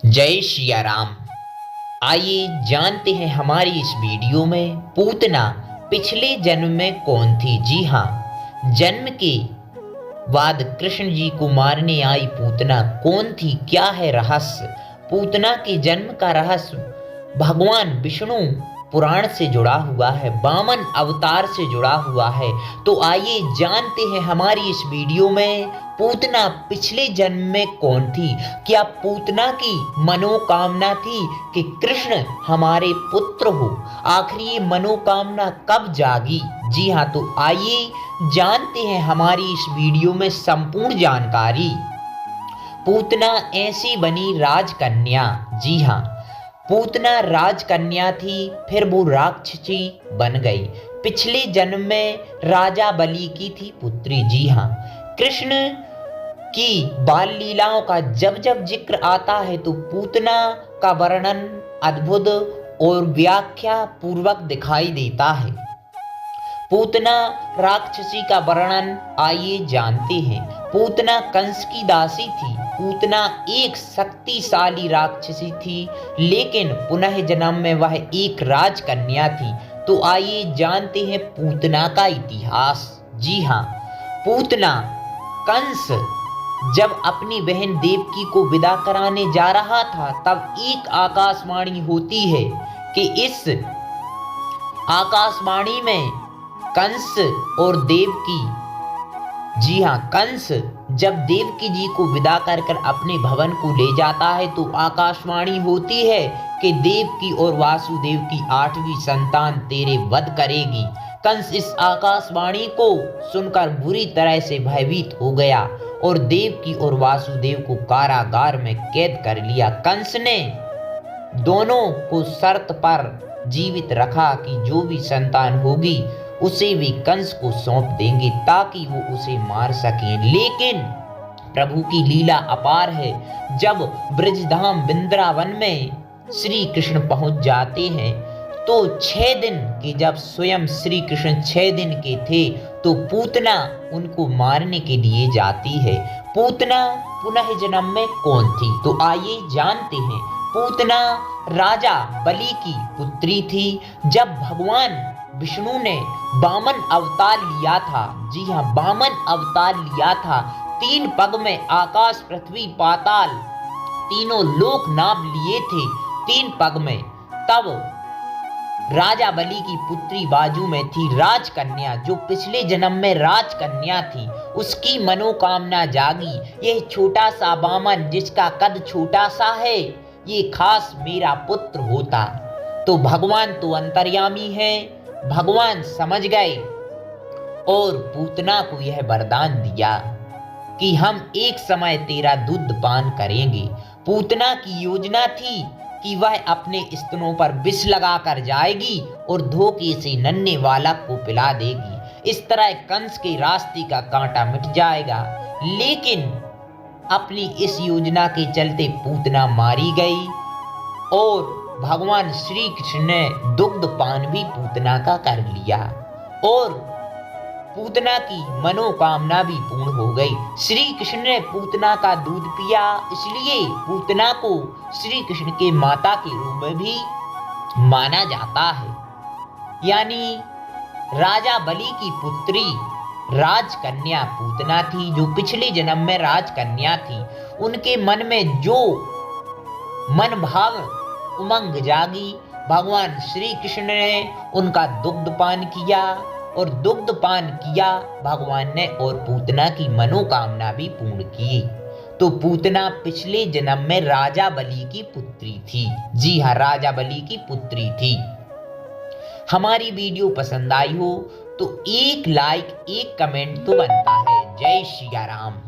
जय सिया राम। आइए जानते हैं हमारी इस वीडियो में पूतना पिछले जन्म में कौन थी। जी हाँ, जन्म के बाद कृष्ण जी को मारने आई पूतना कौन थी, क्या है रहस्य। पूतना के जन्म का रहस्य भगवान विष्णु पुराण से जुड़ा हुआ है, वामन अवतार से जुड़ा हुआ है। तो आइए जानते हैं हमारी इस वीडियो में पूतना पिछले जन्म में कौन थी। क्या पूतना की मनोकामना थी कि कृष्ण हमारे पुत्र हो? आखिर ये मनोकामना कब जागी? जी हाँ, तो आइए जानते हैं हमारी इस वीडियो में संपूर्ण जानकारी। पूतना ऐसी बनी राजकन्या। जी हाँ, पूतना राजकन्या थी, फिर वो राक्षसी बन गई। पिछले जन्म में राजा बलि की थी पुत्री। जी हाँ, कृष्ण की बाल लीलाओं का जब जब जिक्र आता है तो पूतना का वर्णन अद्भुत और व्याख्या पूर्वक दिखाई देता है। पूतना राक्षसी का वर्णन आइए जानते हैं। पूतना कंस की दासी थी। पूतना एक शक्तिशाली राक्षसी थी, लेकिन पुनः जन्म में वह एक राजकन्या थी। तो आइए जानते हैं पूतना का इतिहास। जी हाँ, पूतना कंस जब अपनी बहन देवकी को विदा कराने जा रहा था, तब एक आकाशवाणी होती है कि इस आकाशवाणी में कंस और देवकी, जी हाँ, कंस जब देवकी जी को विदा कर अपने भवन को ले जाता है तो आकाशवाणी होती है कि देवकी और वासुदेव की 8वीं संतान तेरे वध करेगी। कंस इस आकाशवाणी को सुनकर बुरी तरह से भयभीत हो गया और देवकी और वासुदेव को कारागार में कैद कर लिया। कंस ने दोनों को शर्त पर जीवित रखा कि जो भी संतान होगी उसे भी कंस को सौंप देंगे ताकि वो उसे मार सकें। लेकिन प्रभु की लीला अपार है। जब ब्रजधाम वृंदावन में श्री कृष्ण पहुंच जाते हैं तो 6 दिन के, जब स्वयं श्री कृष्ण 6 दिन के थे, तो पूतना उनको मारने के लिए जाती है। पूतना पुनः जन्म में कौन थी, तो आइए जानते हैं। पूतना राजा बलि की पुत्री थी। जब भगवान विष्णु ने वामन अवतार लिया था, जी हाँ, वामन अवतार लिया था, 3 पग में आकाश पृथ्वी पाताल तीनों लोक नाप लिए थे 3 पग में। तब राजा बलि की पुत्री बाजू में थी राजकन्या, जो पिछले जन्म में राजकन्या थी। उसकी मनोकामना जागी। यह छोटा सा वामन जिसका कद छोटा सा है, ये खास मेरा पुत्र होता। तो भगवान तो अंतर्यामी है, भगवान समझ गए और पूतना को यह वरदान दिया कि हम एक समय तेरा दूध पान करेंगे। पूतना की योजना थी कि वह अपने स्तनों पर विष लगाकर जाएगी और धोखे से नन्हे बालक को पिला देगी। इस तरह कंस के रास्ते का कांटा मिट जाएगा। लेकिन अपनी इस योजना के चलते पूतना मारी गई और भगवान श्री कृष्ण ने दुग्ध पान भी पूतना का कर लिया और पूतना की मनोकामना भी पूर्ण हो गई। श्री कृष्ण ने पूतना का दूध पिया, इसलिए पूतना को श्री कृष्ण के माता के रूप में भी माना जाता है। यानी राजा बलि की पुत्री राजकन्या पूतना थी, जो पिछले जन्म में राजकन्या थी। उनके मन में जो मन भाव उमंग जागी, भगवान श्री कृष्ण ने उनका दुग्ध पान किया और दुग्ध पान किया भगवान ने, और पूतना की मनोकामना भी पूर्ण की। तो पूतना पिछले जन्म में राजा बलि की पुत्री थी। जी हाँ, राजा बलि की पुत्री थी। हमारी वीडियो पसंद आई हो तो एक लाइक, एक कमेंट तो बनता है। जय सिया राम।